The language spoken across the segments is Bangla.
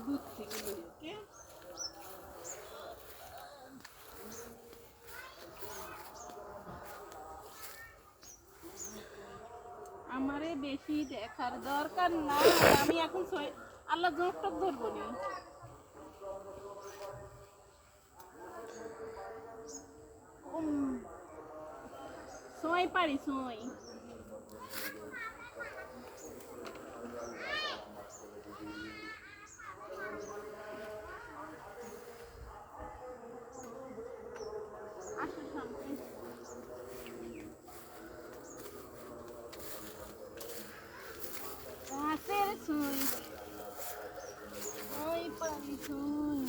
দুধ থেকে লইকে আমারে বেশি দেখার দরকার নাই, আমি এখন আল্লাহ জোরটক ধরবো নি। সোই পারি সোই সোই সোই পারি সোই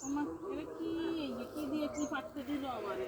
আমার এটা কি এই যে কি দিয়ে কি পাঠতে দিল আমারে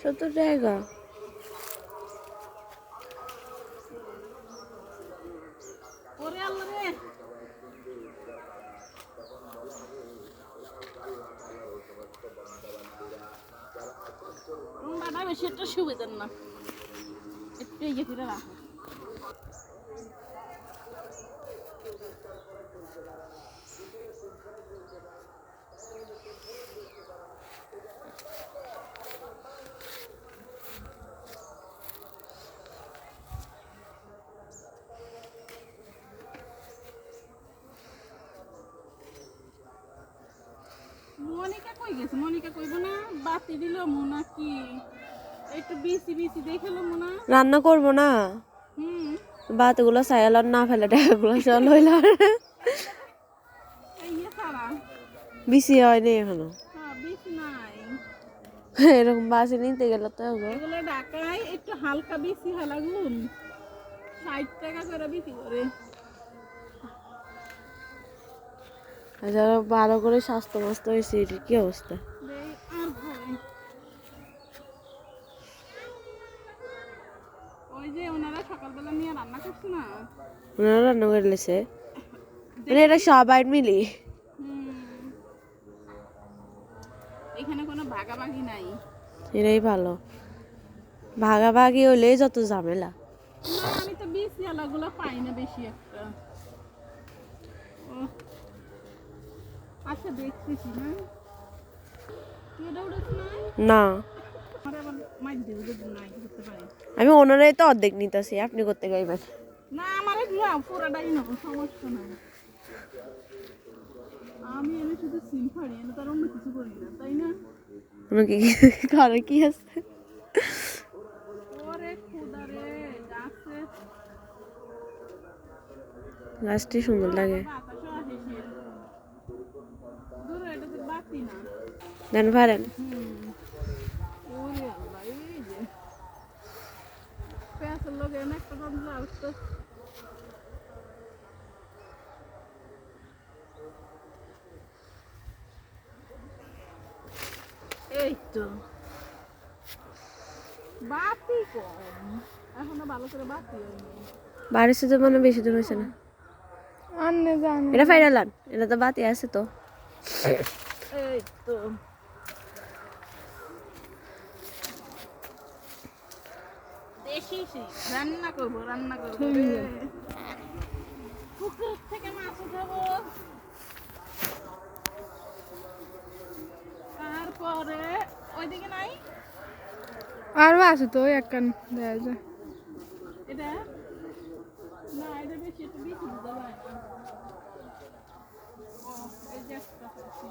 70 টাকা ওরে আল্লাহ রে বাবা বেশি একটা সুবিধার না একটু ইয়ে করে রাখো মনিকা কই গেছে মনিকা কইব না বাতি দিল মোনা কি একটু বিসি বিসি দেখালো মোনা রান্না করব না বাতগুলো সাইলার না ফেলে টাকাগুলো সব লইলা এই সারা বিসি হয়নি এখনো হ্যাঁ বিসি নাই এরকম বাসে নিতে গেলে তো এগুলো ঢাকায় একটু হালকা বিসি হালাগুন 60 টাকা করে বিক্রি করে যারা ভালো করে স্বাস্থ্য মস্ত হয়েছে এটির কি অবস্থা আর ভয় ওই যে ওনারা সকালবেলা নিয়ে রান্না করছে না ওনারা রান্না করে লেছে মানে এটা সবাই মিলি এখানে কোনো ভাগাভাগি নাই এটাই ভালো ভাগাভাগি হলেই যত ঝামেলা না আমি তো বিসি আলাগুলো পাই না বেশি একটা আচ্ছা দেখতেছি না না আমি ওনারাই তো অর্ধেক নিতেছি আপনি করতে গাইবেন না আমার পুরাটাই নেবো সমস্যা নাই আমি এনে শুধু সিম ফাড়ি এনে তার অন্য কিছু করি না তাই না কি ঘরে কি আছে ওরে খোদা রে গাছে গাছটি সুন্দর লাগে দেন পারেন এই তো বাতি কম এখনো ভালো করে বাতি হয়নি বাড়ির সাথে মানে বেশি দূর হয়েছে না এটা ফাইনালান এটা তো বাতি আছে তো এই তো দেশি রান্না করবো পুকুর থেকে মাছ উঠাবো তারপরে ওইদিকে নাই আরো আছে তো একখান দেয়া যায় এটা না এটা বেশি একটু বেশি দিতে হয় ও এই যে একটা আছে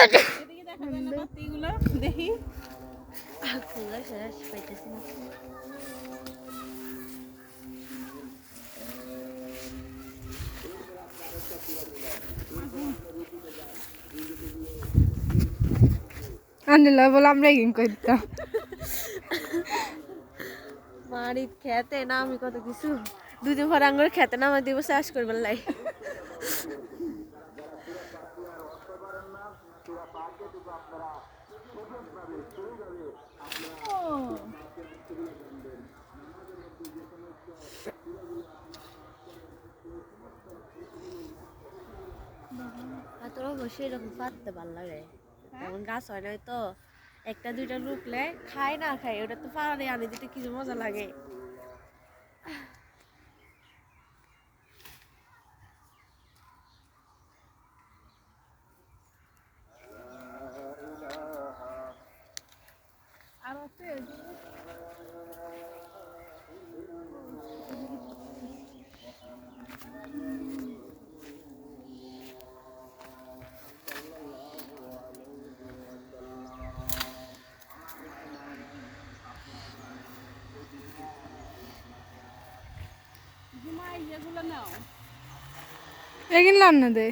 এদিকে দেখা যায় না বাতিগুলো দেখি। আনলে বলে আমরা এগিং করতাম। মারিত খেতে না আমি কত কিছু দুদিন পর আঙ্গুর খেতে না আমার দিব চাষ করবার লাই। আর তোরা অবশ্যই এরকম পাততে ভালো লাগে, এমন গাছ হয় না তো একটা দুইটা লুকলে খায় না খায়, ওটা তো পাড়ে আনে দিতে কিছু মজা লাগে। আর আছে জুমাই এগুলো নাও। এগিন রান্না দে।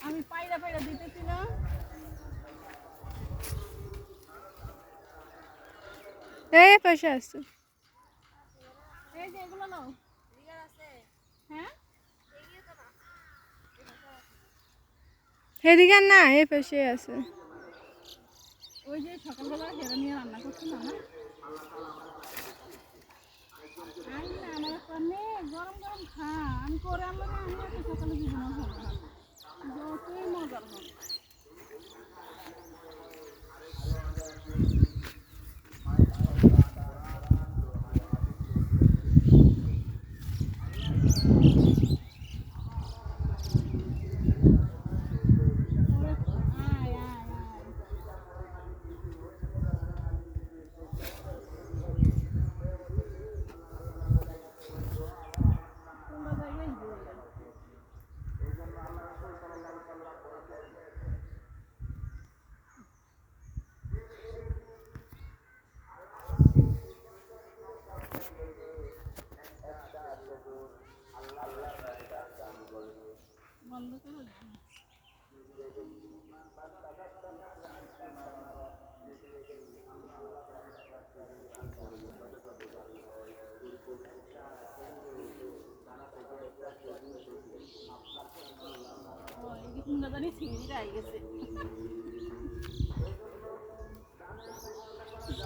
আমি পায়রা পায়রা দিতেছি না। এই পাশে আছে। এই যে এগুলো নাও। হ্যাঁ এদিকে না, এই পাশে আছে। ওই যে সকালবেলা হেরা নিয়ে রান্না করছি না না আমার সামনে গরম গরম খা। আমি করে আনলো না, আমি এত সকালে জীবন হবে না যতই মজার হবে। আয় আয় আয় তোমরা জায়গায় বললে বন্ধ করো। তোমরা জানি ছিঁড়িরা আই গেছে।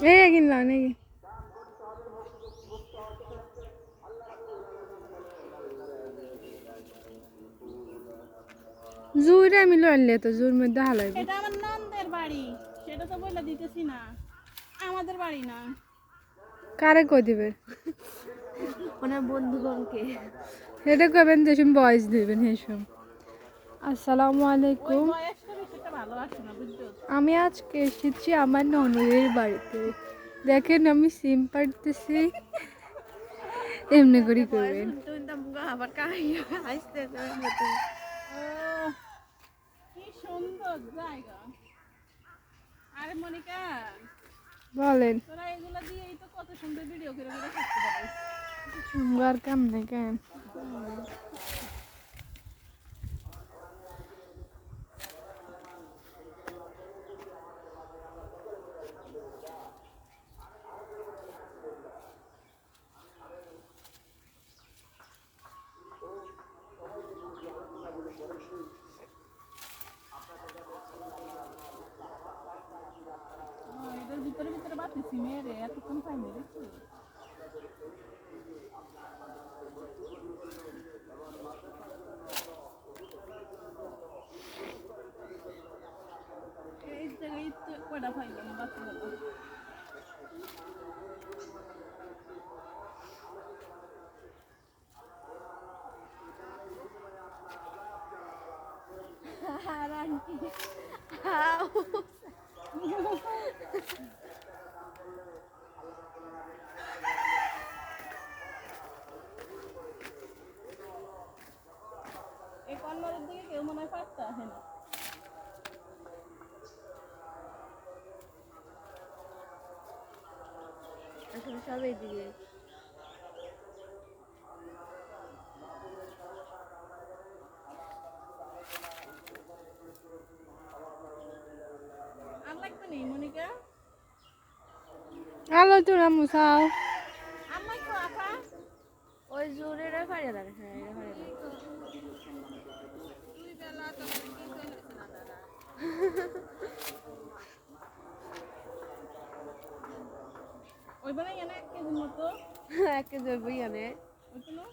এই এগিন লান এগিন। জোরে আমি লড়লে তো জোর মধ্যে হালাইব। এটা আমার নন্দের বাড়ি, সেটা তো বলে দিতেছি না, আমাদের বাড়ি না। কারে কই দিবে? ওনার বন্ধুগণকে। এটা কবেন যেসব বয়স দিবেন এসব। আসসালামু ওই আলাইকুম। বয়সটা বেশিটা ভালো আসে না বুঝছো। আমি আজকে এসেছি আমার ননদের বাড়িতে। দেখেন আমি সিম পাড়তেছি, এমনি করি করবেন। আবার আসতে ও কি সুন্দর জায়গা। আরে মনিকা বলেন তোরা এগুলা দিয়েই তো কত সুন্দর ভিডিও করে করে থাকতে পারিস। আর কাম নেই কেন? এটার ভিতরে ভিতরে বাতিছি মেরে এতক্ষণ পাইনি দেখছি। এই জায়গায় তো কয়টা পাইলাম বাতি হলো। আর আন্টি এই কর্নারের দিকে কেউ মনে হয় পারতে আসে না। আসলে সব এইদিকে। আর লাগবে নি মনিকা? আলো তো রামুসাও আর লাগবে আপা? ওই জোরে রে ফাড়িয়ে দেন, হ্যাঁ এটা ফাড়িয়ে দেন। দুই বেলা তো কি কইছে না দাদা। ওই বেলা এনে 1 কেজির মতো 1 কেজি হইব ইয়ানে। ওইগুলো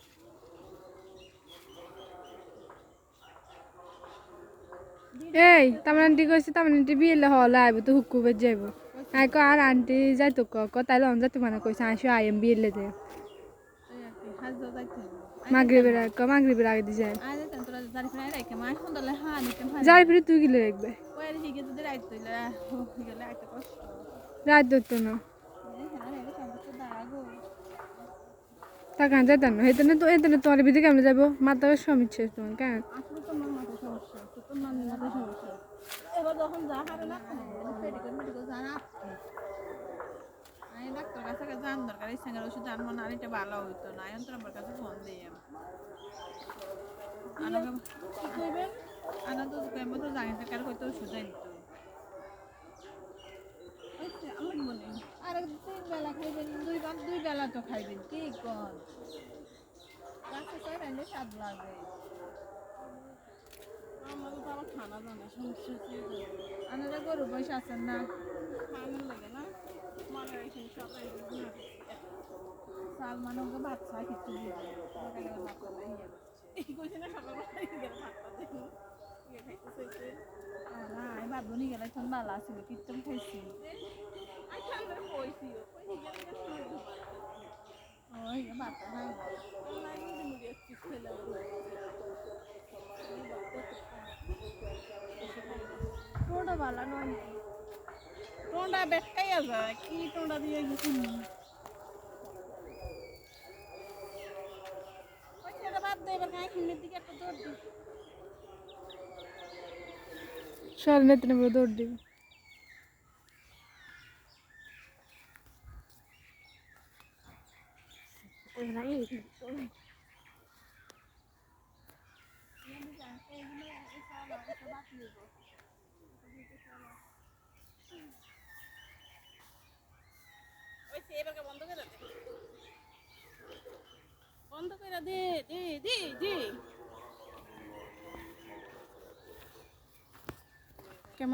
এই তামান আন্টি কইছে তামান আন্টি বিয়েলে হল আইব তো হুকুবে যাইব আই কো আর আন্টি যাই তো ক তাইলে অন যাতে মানে কইছে আসো আইএম বিয়েলে দে এই আর কি হাজা যাইতে হবে। মাগরিবের আগে দি যায় আজ তেন তোরা জারি ফেলাই রাখে মা সন্ধ্যালে হা নিতে ভাই যার ফিরে তুই গিলে রাখবে ওই আর হিগে যদি রাইত তইলে হিগেলে আইতে কষ্ট রাত ধরতো না এই হ্যাঁ রে সব তো দাগো তা কান যাইতে না হেতনে তো এতনে তোমার বিদিকে কেমনে যাবো মাথা সমীক্ষা তোমার কেন আসলে তো মার মাথা সমস্যা তো তোর নানির মাথা সমস্যা এবার যখন যা হারে না মেডিকেল মেডিকেল জানা আমি ডাক্তার কাছে জান দরকার এই সঙ্গে ওষুধ আনবো না আর এটা ভালো হইতো না এখন তোর আমার কাছে ফোন দিই আনা তো কেমন তো জানি না কার হয়তো ওষুধ আনতো আমার মনে আর 3 বেলা খাইবেন 2 বেলা তো খাইবেন কি কর গাছে কয় রাইলে স্বাদ লাগে আমার তো আবার খানা জানা সমস্যা আনারা গরু বয়স আছেন না খাওয়ানোর লাগে না মনে রাখেন সবাই সালমানকে বাচ্চা কিছু দিয়ে এই কইছে না সকালবেলা গেলে ভাতটা দেবো ইয়ে খাইতেছে না আমি ভাববো নি গেলে তখন ভালো আছিল কীর্তন খাইছি ওই ভাতটা নাই টোটা ভালো নয়। টোন্ডা বেটকাইয়া যায় কি টোন্ডা দিয়ে গেছি ওই ছেলে বাদ দে এবার গায়ে খিনের দিকে একটা দৌড় দি সর নেতনে বড় দৌড় দিবি ওই সে এবারকে বন্ধ করে দে বন্ধ করে দে দে দে দে